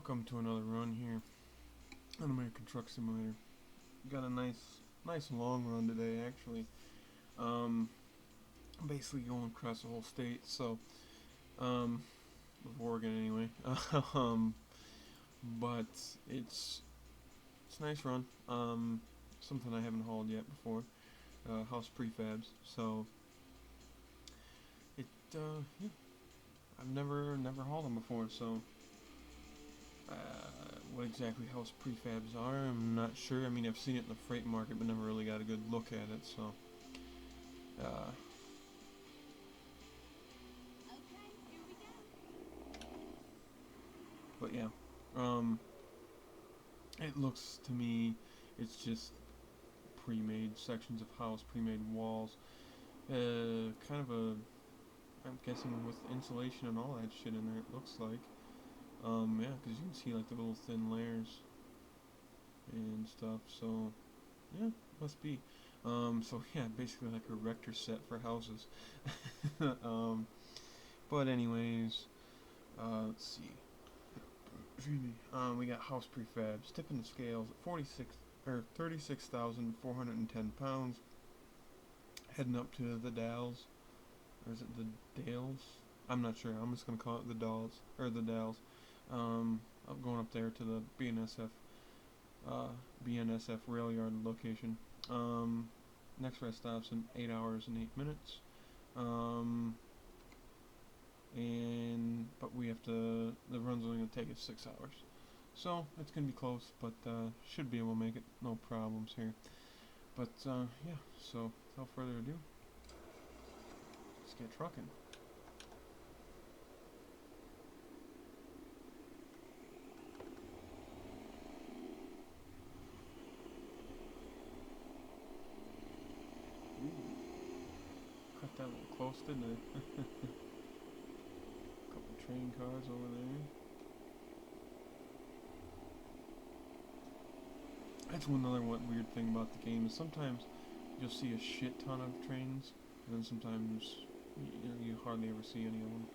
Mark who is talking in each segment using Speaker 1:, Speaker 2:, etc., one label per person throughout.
Speaker 1: Welcome to another run here on American Truck Simulator. Got a nice long run today, actually. Basically going across the whole state, so of Oregon anyway. But it's a nice run. Something I haven't hauled yet before. House prefabs. So yeah, I've never hauled them before, so. What exactly house prefabs are, I'm not sure. I mean, I've seen it in the freight market, but never really got a good look at it, so. But yeah, it looks to me, it's just pre-made sections of house, pre-made walls. Kind of a, I'm guessing with insulation and all that shit in there, it looks like. Yeah, because you can see like the little thin layers and stuff, so yeah, must be. So yeah, basically like a erector set for houses. But anyways, let's see. Excuse me. We got house prefabs, tipping the scales at 36,410 pounds. Heading up to the Dalles, or is it the Dalles? I'm not sure. I'm just gonna call it the Dalles or the Dalles. I'm going up there to the BNSF rail yard location. Next rest stop's in 8 hours and 8 minutes. But we have to. The run's only gonna take us 6 hours, so it's gonna be close, but should be able to make it. No problems here. But yeah. So without further ado, let's get trucking. Cut that a little close, didn't I? Couple train cars over there. That's one other weird thing about the game is sometimes you'll see a shit ton of trains, and then sometimes you hardly ever see any of them.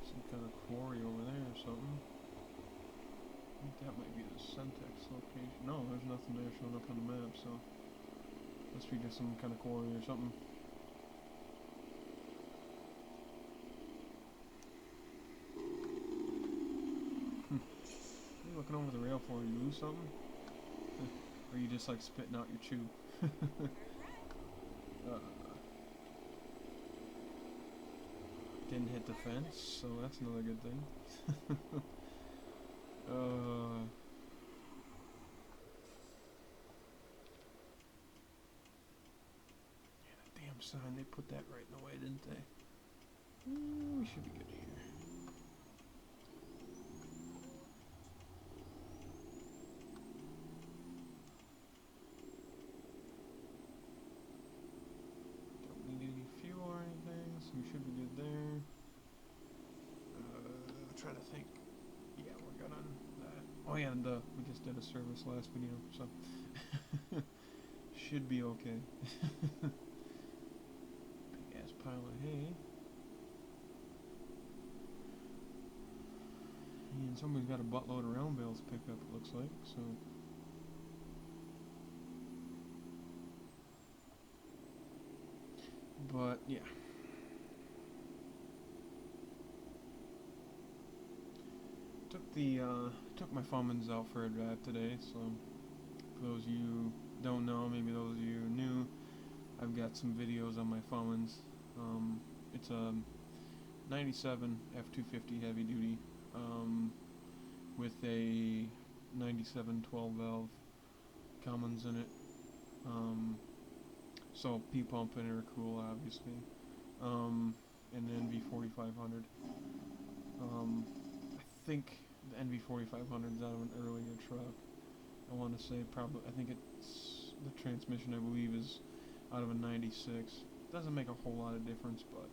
Speaker 1: Some kind of quarry over there or something. I think that might be the Centex location. No, there's nothing there showing up on the map, so must be just some kind of quarry or something. What are you looking over the rail for? You lose something? Or are you just like spitting out your chew? Didn't hit the fence, so that's another good thing. Yeah, that damn sign, they put that right in the way, didn't they? We should be good here. Don't need any fuel or anything, so we should be good there. Trying to think. Yeah, we're good on that. Oh yeah, and we just did a service last video, so should be okay. Big ass pile of hay. And somebody's got a buttload of round bales to pick up, it looks like, so. But yeah. Took my Fummins out for a drive today, so for those of you who don't know, maybe those of you who are new, I've got some videos on my Fummins. It's a 97 F250 heavy duty, with a 97 12 valve Cummins in it. So P-pump and intercool, obviously. And then NV4500. I think the NV4500 is out of an earlier truck. I want to say probably, I think it's, the transmission I believe is out of a 96. Doesn't make a whole lot of difference, but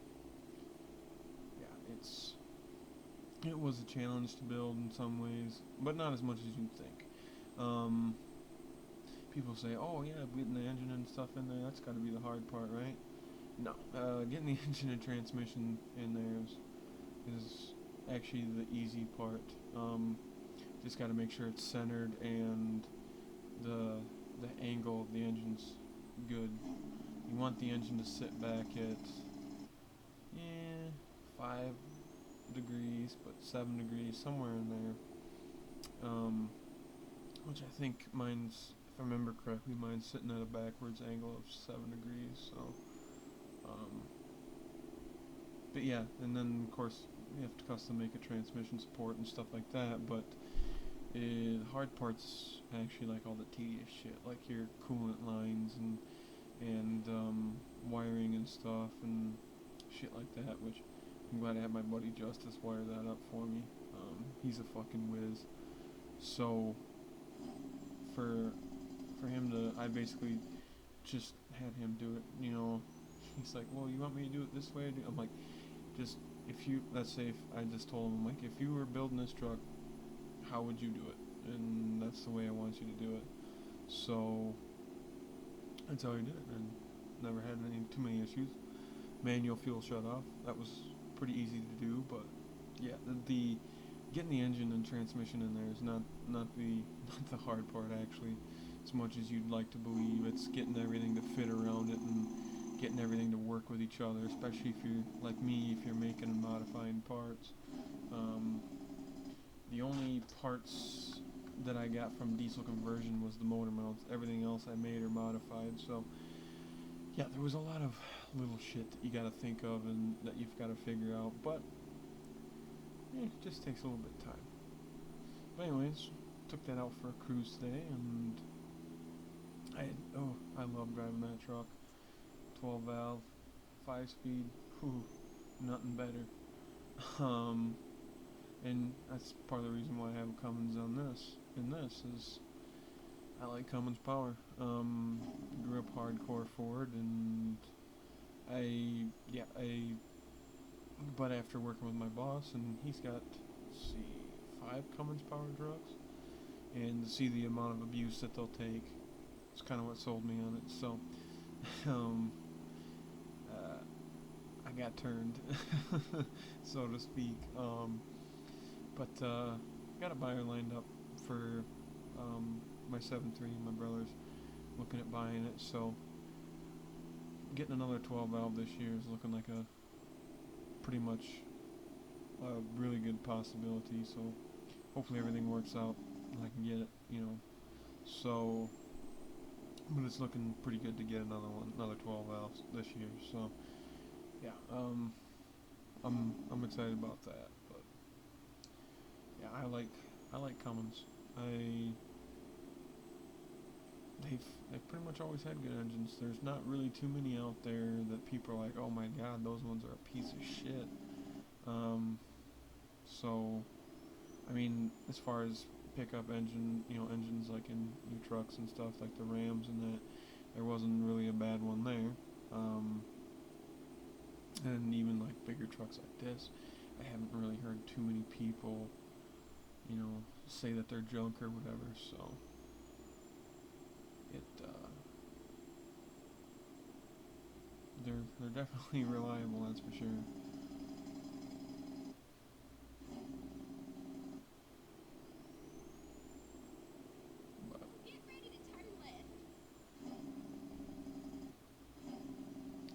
Speaker 1: yeah, it was a challenge to build in some ways, but not as much as you'd think. People say, oh yeah, getting the engine and stuff in there, that's got to be the hard part, right? No, getting the engine and transmission in there is actually the easy part. Just got to make sure it's centered and the angle of the engine's good. You want the engine to sit back at 5 degrees, but 7 degrees, somewhere in there. Which I think mine's, if I remember correctly, mine's sitting at a backwards angle of 7 degrees. So, but yeah, and then of course you have to custom make a transmission support and stuff like that. But the hard part's actually like all the tedious shit, like your coolant lines and wiring and stuff and shit like that. Which I'm glad I had my buddy Justice wire that up for me. He's a fucking whiz. So for him to, I basically just had him do it. He's like, well, you want me to do it this way? I'm like, just if you, let's say if I just told him, I'm like, if you were building this truck, how would you do it? And that's the way I want you to do it. So that's how I did it, and never had too many issues. Manual fuel shut off, that was pretty easy to do. But yeah, the getting the engine and transmission in there is not the hard part, actually, as much as you'd like to believe. It's getting everything to fit around it and getting everything to work with each other, especially if you're like me, if you're making and modifying parts. The only parts that I got from diesel conversion was the motor mounts. Everything else I made or modified. So yeah, there was a lot of little shit that you gotta think of and that you've gotta figure out, but it just takes a little bit of time. But anyways, took that out for a cruise today, and I love driving that truck. 12 valve, 5-speed, nothing better. And that's part of the reason why I have a Cummins on this. And this is, I like Cummins power. Grew up hardcore Ford, and but after working with my boss, and he's got, let's see, 5 Cummins power trucks, and to see the amount of abuse that they'll take, it's kind of what sold me on it. So, I got turned, so to speak. But got a buyer lined up for my 7.3. My brother's looking at buying it, so getting another 12 valve this year is looking like a pretty much a really good possibility. So hopefully everything works out and I can get it, So, but it's looking pretty good to get another 12 valves this year. So yeah, I'm excited about that. But yeah, I like Cummins. They've pretty much always had good engines. There's not really too many out there that people are like, oh my god, those ones are a piece of shit. So, I mean, as far as pickup engines like in new trucks and stuff, like the Rams and that, there wasn't really a bad one there. And even like bigger trucks like this, I haven't really heard too many people, say that they're junk or whatever. So they're definitely reliable, that's for sure. But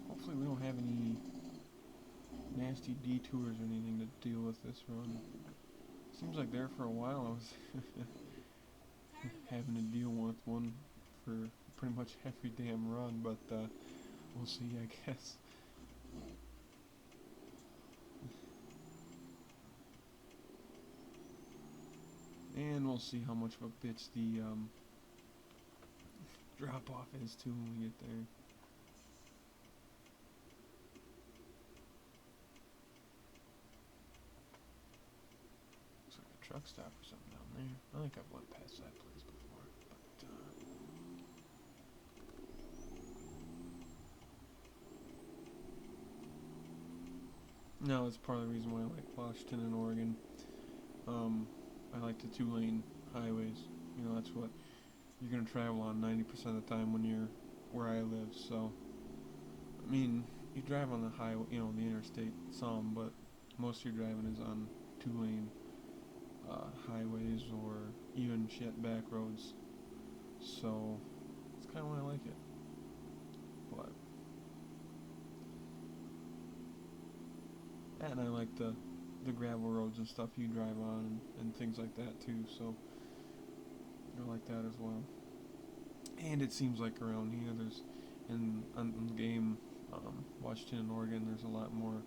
Speaker 1: hopefully we don't have any nasty detours or anything to deal with this run. Seems like there for a while I was having to deal with one for pretty much every damn run, but we'll see, I guess. And we'll see how much of a bitch the drop off is too when we get there. Looks like a truck stop or something down there. I think I've went past that place before, but no, it's part of the reason why I like Washington and Oregon. I like the 2-lane highways. That's what you're gonna travel on 90% of the time when you're where I live. So, I mean, you drive on the highway, the interstate some, but most of your driving is on 2-lane highways or even shit back roads. So it's kind of why I like it. But and I like the gravel roads and stuff you drive on and things like that too. So I like that as well. And it seems like around here there's on the game Washington and Oregon, there's a lot more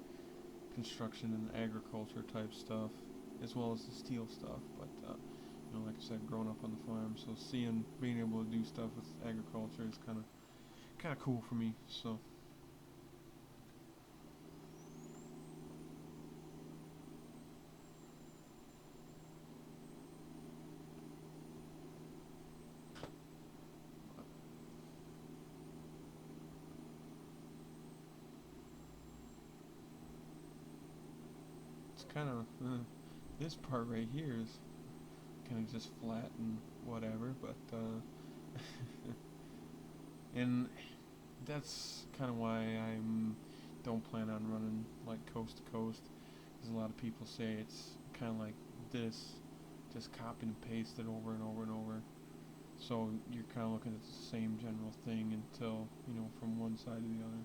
Speaker 1: construction and agriculture type stuff, as well as the steel stuff. But like I said, growing up on the farm, so being able to do stuff with agriculture is kind of cool for me. So it's kind of this part right here is kind of just flat and whatever, but and that's kind of why I don't plan on running like coast to coast, because a lot of people say it's kind of like this, just copy and paste it over and over and over. So you're kind of looking at the same general thing until from one side to the other.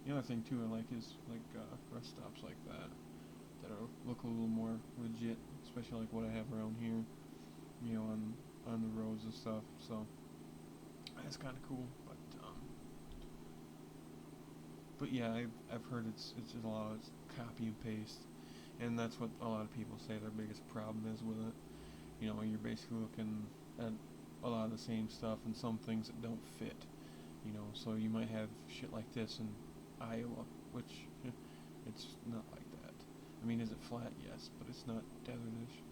Speaker 1: The other thing too I like is like rest stops like that look a little more legit, especially like what I have around here, on the roads and stuff. So that's kind of cool. But yeah, I've heard it's just a lot of copy and paste, and that's what a lot of people say their biggest problem is with it. You're basically looking at a lot of the same stuff and some things that don't fit. So you might have shit like this in Iowa, which it's not like that. I mean, is it flat? Yes, but it's not desertish.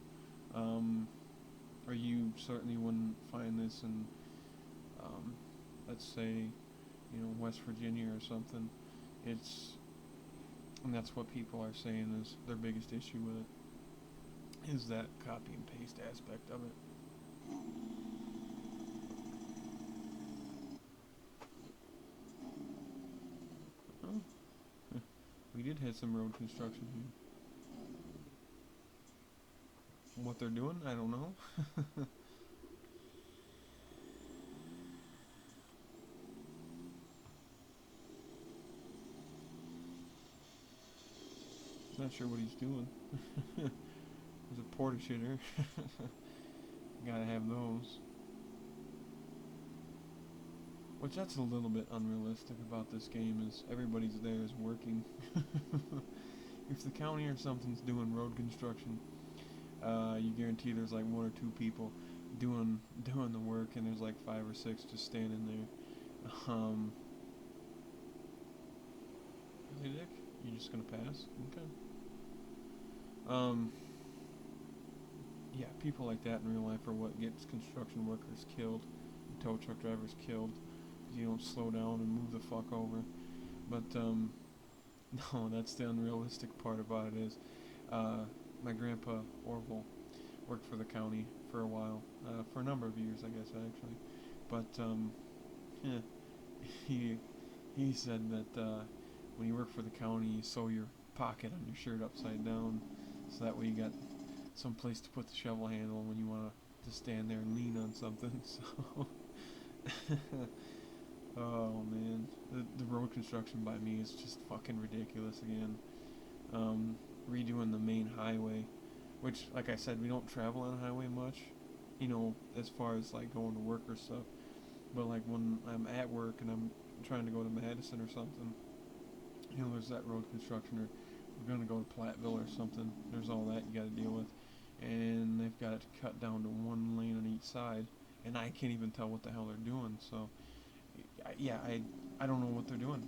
Speaker 1: Or you certainly wouldn't find this in, let's say, West Virginia or something. And that's what people are saying is their biggest issue with it, is that copy and paste aspect of it. Oh, we did have some road construction here. What they're doing, I don't know. Not sure what he's doing. There's a porta shitter. Gotta have those. Which that's a little bit unrealistic about this game, is everybody's there is working. If the county or something's doing road construction, you guarantee there's like one or two people doing the work, and there's like 5 or 6 just standing there. Really, Dick? You're just gonna pass? Okay. Um, yeah, people like that in real life are what gets construction workers killed, and tow truck drivers killed, because you don't slow down and move the fuck over. But no, that's the unrealistic part about it is, my grandpa Orville worked for the county for a while, for a number of years, I guess actually. But yeah, he said that when you work for the county, you sew your pocket on your shirt upside down, so that way you got some place to put the shovel handle when you want to stand there and lean on something. So, oh man, the road construction by me is just fucking ridiculous again. Redoing the main highway, which, like I said, we don't travel on a highway much, as far as like going to work or stuff. But like when I'm at work and I'm trying to go to Madison or something, there's that road construction, or we're gonna go to Platteville or something. There's all that you got to deal with, and they've got it cut down to one lane on each side, and I can't even tell what the hell they're doing. So, yeah, I don't know what they're doing.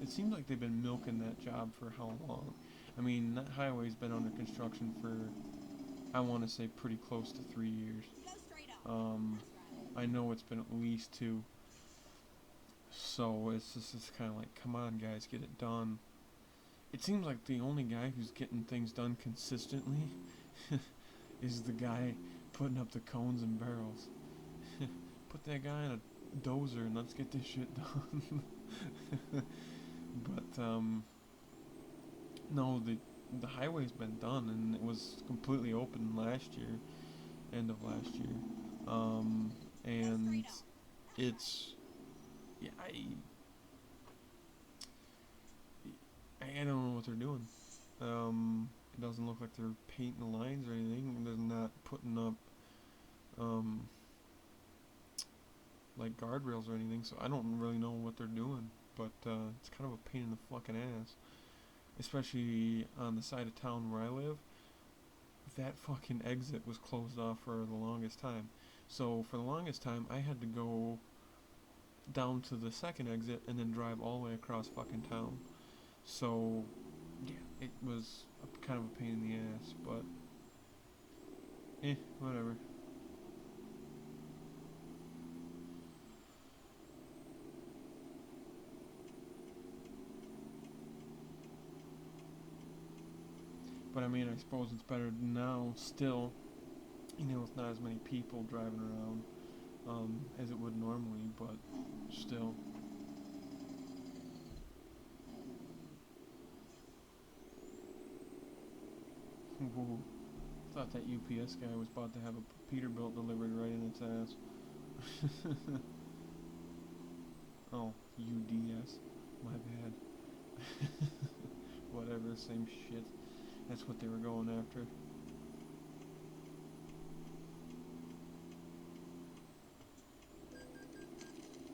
Speaker 1: It seems like they've been milking that job for how long? I mean, that highway's been under construction for, I want to say, pretty close to 3 years. I know it's been at least 2. So it's kind of like, come on, guys, get it done. It seems like the only guy who's getting things done consistently is the guy putting up the cones and barrels. Put that guy in a dozer and let's get this shit done. But no, the highway's been done, and it was completely open last year, end of last year. Um, and it's, yeah, I don't know what they're doing. It doesn't look like they're painting the lines or anything. They're not putting up um, like guardrails or anything, so I don't really know what they're doing. But it's kind of a pain in the fucking ass, especially on the side of town where I live. That fucking exit was closed off for the longest time. So for the longest time, I had to go down to the second exit and then drive all the way across fucking town. So yeah, it was kind of a pain in the ass, but whatever. But I mean, I suppose it's better now still, with not as many people driving around as it would normally, but still. Ooh, thought that UPS guy was about to have a Peterbilt delivered right in its ass. Oh, UDS. My bad. Whatever, same shit. That's what they were going after.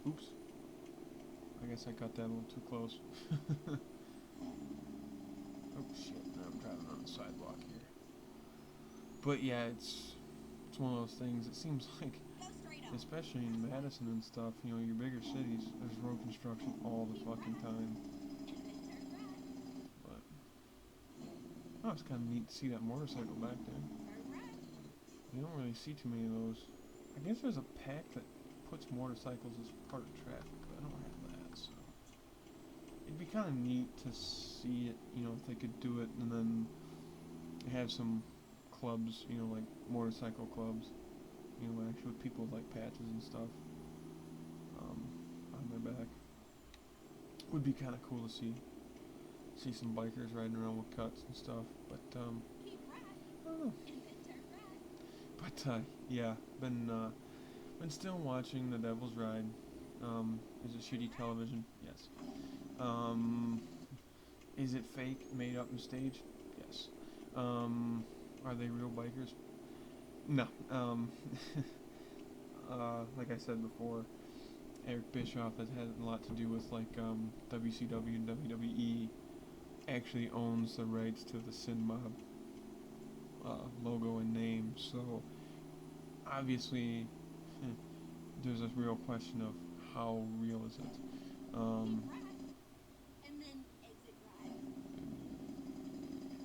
Speaker 1: Oops. I guess I got that a little too close. Oh shit, now I'm driving on the sidewalk here. But yeah, it's one of those things. It seems like, especially in Madison and stuff, your bigger cities, there's road construction all the fucking time. But oh, it's kind of neat to see that motorcycle back there. You don't really see too many of those. I guess there's a pack that puts motorcycles as part of traffic, but I don't have that, so it'd be kind of neat to see it, if they could do it, and then have some clubs, like motorcycle clubs, actually with people with like patches and stuff on their back. Would be kind of cool to see some bikers riding around with cuts and stuff, but I don't know. But yeah, been still watching The Devil's Ride. Is it shitty television? Yes. Um, is it fake, made up, and staged? Yes. Are they real bikers? No. Like I said before, Eric Bischoff has had a lot to do with like WCW and WWE actually owns the rights to the Sin Mob logo and name, so obviously there's a real question of how real is it.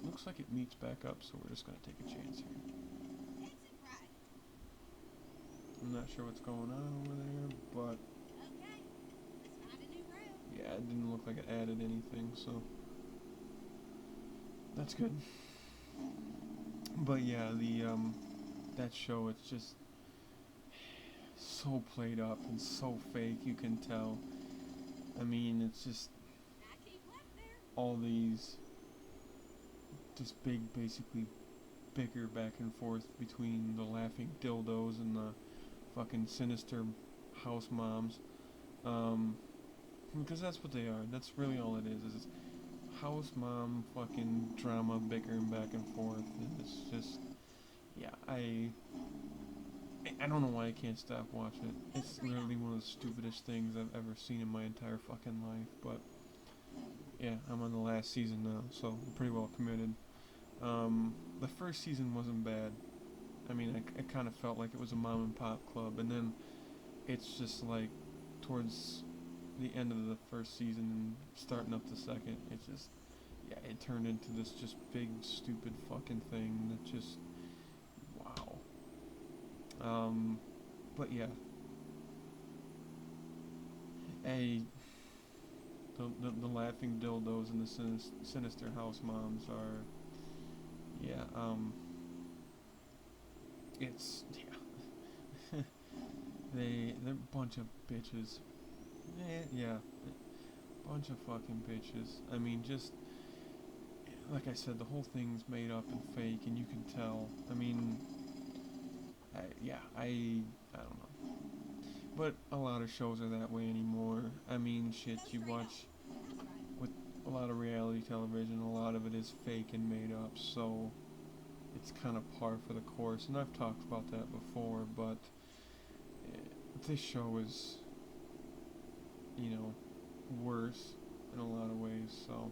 Speaker 1: Looks like it meets back up, so we're just gonna take a chance here. I'm not sure what's going on over there, but yeah, it didn't look like it added anything, so that's good. But yeah, that show, it's just so played up and so fake, you can tell. I mean, it's just all these just big, basically bicker back and forth between the laughing dildos and the fucking sinister house moms. Because that's what they are. That's really all it is house mom fucking drama bickering back and forth. And it's just, yeah, I don't know why I can't stop watching it. It's literally one of the stupidest things I've ever seen in my entire fucking life. But yeah, I'm on the last season now, so I'm pretty well committed. The first season wasn't bad. I mean, I kind of felt like it was a mom and pop club, and then it's just like towards the end of the first season and starting up the second, it's just, yeah, it turned into this just big stupid fucking thing that just, wow. But yeah, a the laughing dildos and the sinister house moms are, yeah, it's, yeah, they're a bunch of bitches. Yeah, bunch of fucking bitches. I mean, just like I said, the whole thing's made up and fake, and you can tell. I mean, I don't know. But a lot of shows are that way anymore. I mean, shit, you watch with a lot of reality television, a lot of it is fake and made up, so it's kind of par for the course. And I've talked about that before, but this show is, you know, worse in a lot of ways, so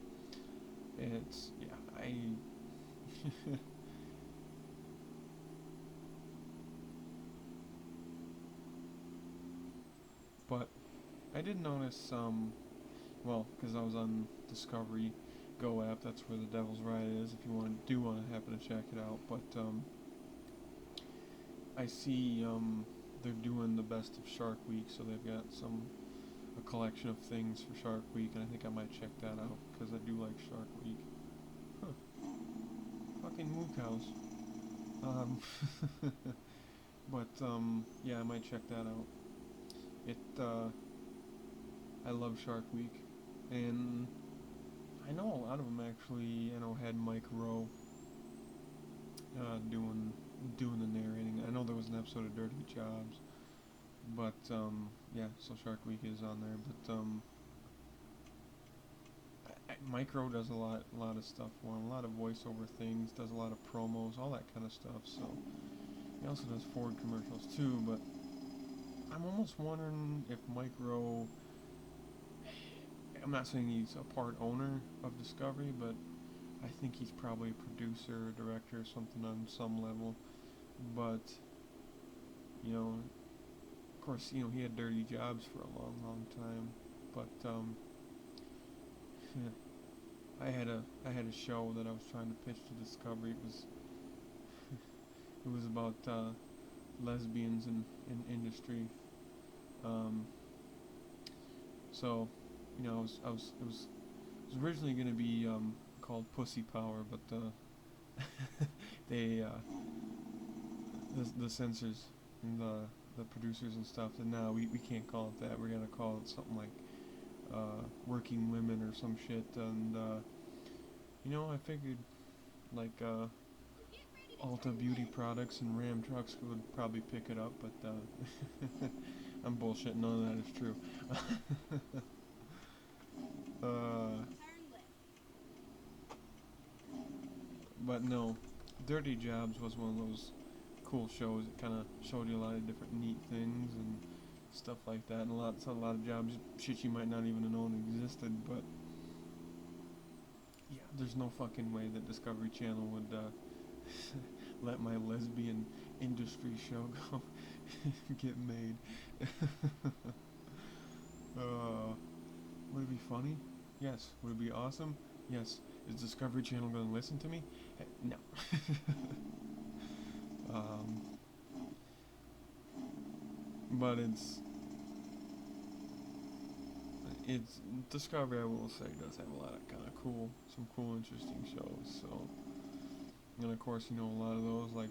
Speaker 1: it's, yeah, but I did notice, well, because I was on Discovery Go app, that's where the Devil's Ride is, if you do want to happen to check it out, but, I see, they're doing the best of Shark Week, so they've got a collection of things for Shark Week, and I think I might check that out, because I do like Shark Week. Huh. Fucking moo cows. Um, but, yeah, I might check that out. It, I love Shark Week, and I know a lot of them actually, had Mike Rowe, doing the narrating. I know there was an episode of Dirty Jobs, but, yeah, so Shark Week is on there, but, Mike Rowe does a lot of stuff for him, a lot of voiceover things, does a lot of promos, all that kind of stuff, so he also does Ford commercials too, but I'm almost wondering if Mike Rowe, I'm not saying he's a part owner of Discovery, but I think he's probably a producer, director, or something on some level, but, of course, he had Dirty Jobs for a long time, but, I had a show that I was trying to pitch to Discovery. It was about lesbians in industry. Um, so, it was originally going to be called Pussy Power, but they the censors and the producers and stuff said, no, we can't call it that. We're gonna call it something like working women or some shit, and I figured like Alta Beauty Products and Ram Trucks would probably pick it up, but I'm bullshitting. None of that is true. uh, but no, Dirty Jobs was one of those cool shows. It kind of showed you a lot of different neat things and stuff like that, and a lot of jobs, shit you might not even have known existed, but yeah, there's no fucking way that Discovery Channel would let my lesbian industry show go get made. Would it be funny? Yes. Would it be awesome? Yes. Is Discovery Channel going to listen to me? No. um, but it's Discovery, I will say, does have a lot of kind of some cool, interesting shows. So, and of course, a lot of those, like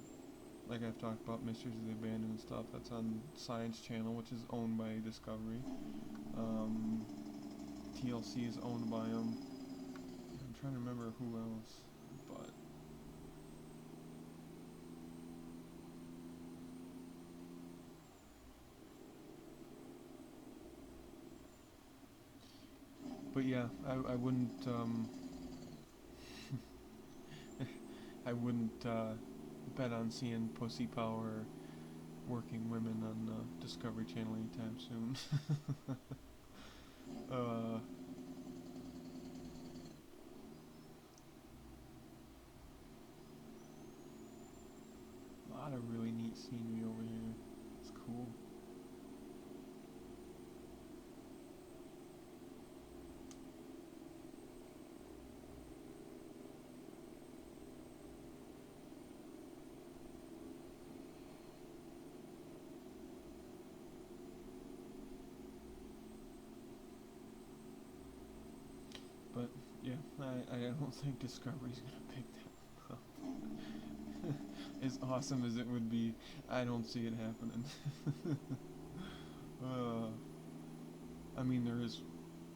Speaker 1: I've talked about, Mysteries of the Abandoned stuff. That's on Science Channel, which is owned by Discovery. TLC is owned by them. I'm trying to remember who else, but yeah, I wouldn't I wouldn't bet on seeing Pussy Power working women on Discovery Channel anytime soon. uh, a lot of really neat scenery over here. It's cool. But yeah, I don't think Discovery's gonna pick that up. As awesome as it would be, I don't see it happening. I mean,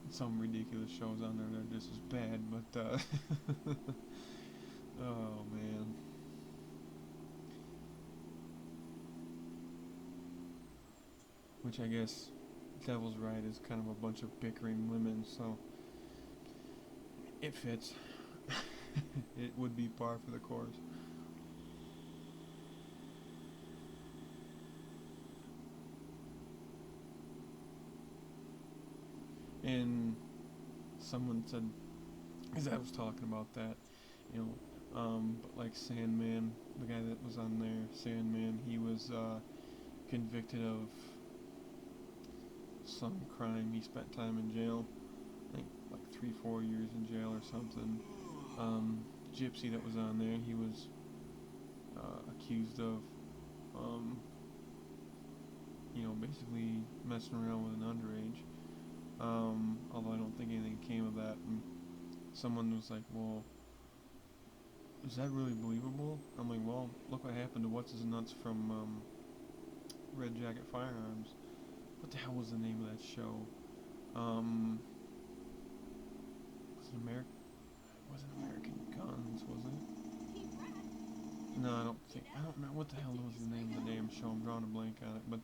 Speaker 1: some ridiculous shows on there that are just as bad, but oh man. Which I guess Devil's Ride is kind of a bunch of bickering women, so it fits. It would be par for the course. And someone said, as I was talking about that, you know, but like Sandman, the guy that was on there, Sandman, he was convicted of some crime. He spent time in jail, I think like 3-4 years in jail or something. Gypsy that was on there, he was accused of, basically messing around with an underage. Although I don't think anything came of that. And someone was like, well, is that really believable? I'm like, well, look what happened to What's His Nuts from Red Jacket Firearms. What the hell was the name of that show? Was it American Guns, was it? No, I don't remember what the hell was the name of the damn show. I'm drawing a blank on it. But,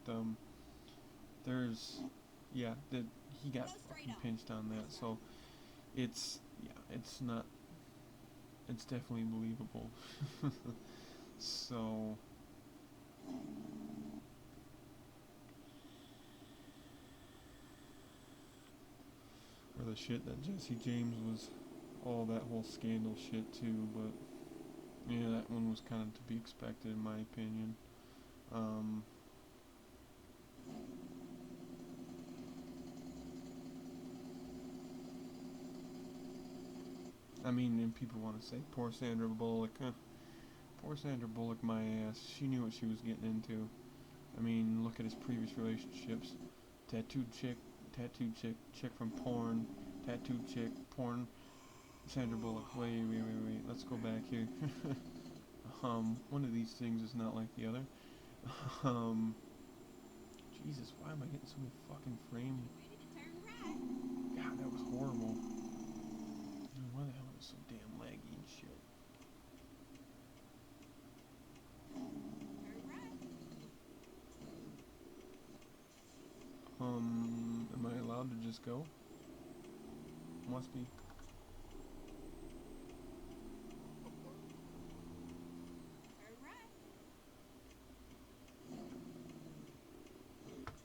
Speaker 1: he got fucking pinched on that. So, it's definitely believable. So, or the shit that Jesse James was, all that whole scandal shit too, but yeah, that one was kind of to be expected in my opinion. I mean, and people want to say, poor Sandra Bullock. Poor Sandra Bullock, my ass. She knew what she was getting into. I mean, look at his previous relationships. Tattooed chick from porn, tattooed chick, porn, Sandra Bullock. Wait. Let's go back here. One of these things is not like the other. Jesus, why am I getting so many fucking frames? God, that was horrible. Why the hell is it so damn laggy and shit? Am I allowed to just go? Must be.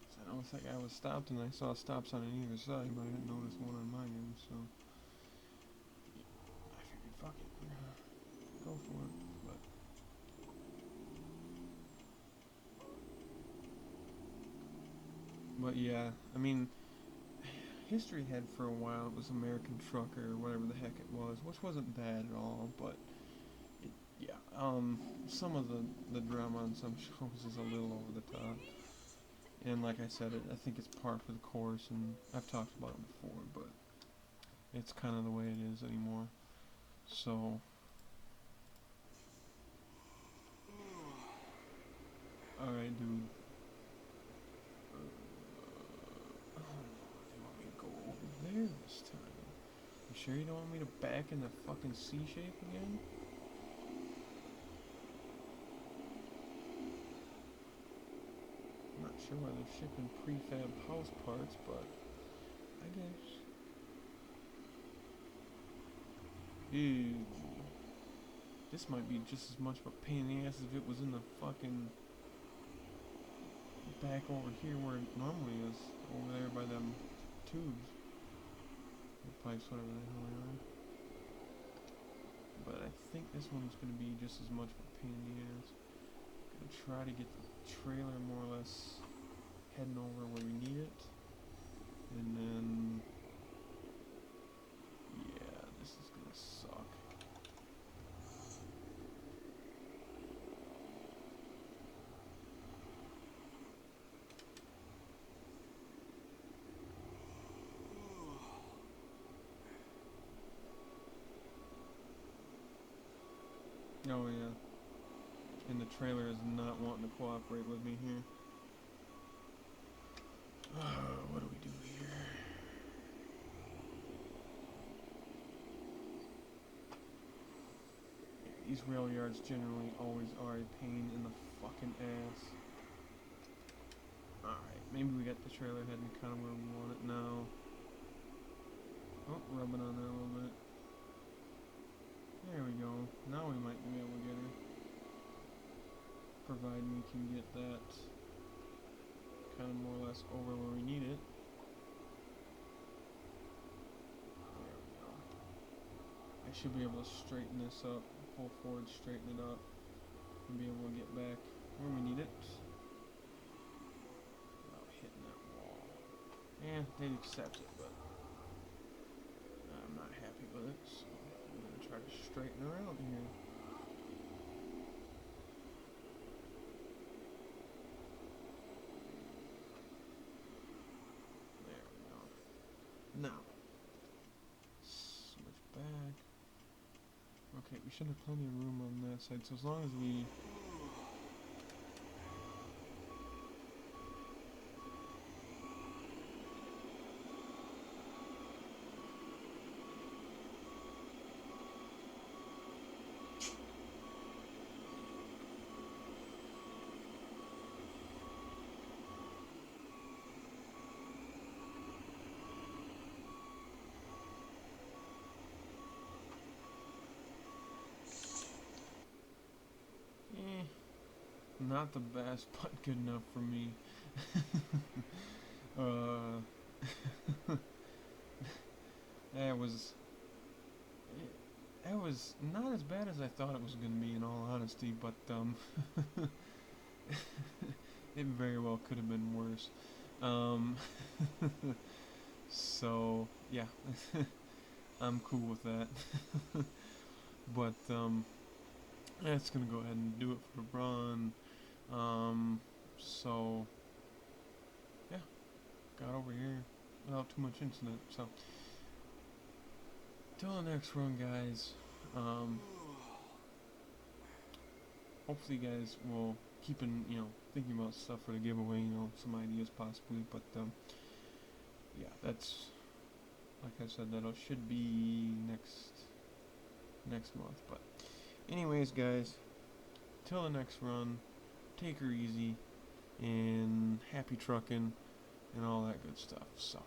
Speaker 1: So I noticed that guy was stopped, and I saw stops on either side, but I didn't notice one on my end, so I figured, fuck it, we're gonna go for it. But yeah, I mean, History had for a while, it was American Trucker, or whatever the heck it was, which wasn't bad at all, but some of the drama on some shows is a little over the top. And like I said, I think it's par for the course, and I've talked about it before, but it's kind of the way it is anymore. So, alright, dude. They want me to go over there this time. You sure you don't want me to back in the fucking C shape again? I'm not sure why they're shipping prefab house parts, but I guess. Ew. This might be just as much of a pain in the ass as if it was in the fucking back over here where it normally is. Over there by them tubes. The pipes, whatever the hell they are. But I think this one's going to be just as much of a pain in the ass. Gonna try to get the trailer more or less heading over where we need it. And then, yeah, this is gonna suck. Oh yeah. And the trailer is not wanting to cooperate with me here. What do we do here? these rail yards generally always are a pain in the fucking ass. Alright, maybe we got the trailer heading kind of where we want it now. Oh, rubbing on there a little bit. There we go. Now we might be able to get her. Providing we can get that kind of more or less over where we need it. There we go. I should be able to straighten this up, pull forward, straighten it up, and be able to get back where we need it. Without hitting that wall. Yeah, they'd accept it, but I'm not happy with it, so I'm going to try to straighten her out here. There we go. Now, switch back. Okay, we should have plenty of room on that side, so as long as we... Not the best, but good enough for me. That was not as bad as I thought it was going to be, in all honesty, but it very well could have been worse. So yeah, I'm cool with that. But that's gonna go ahead and do it for the run. So yeah, got over here without too much incident. So till the next run, guys. Hopefully, you guys will keep thinking about stuff for the giveaway. Some ideas possibly. But yeah, that's, like I said, that should be next month. But anyways, guys, till the next run, take her easy and happy trucking and all that good stuff. So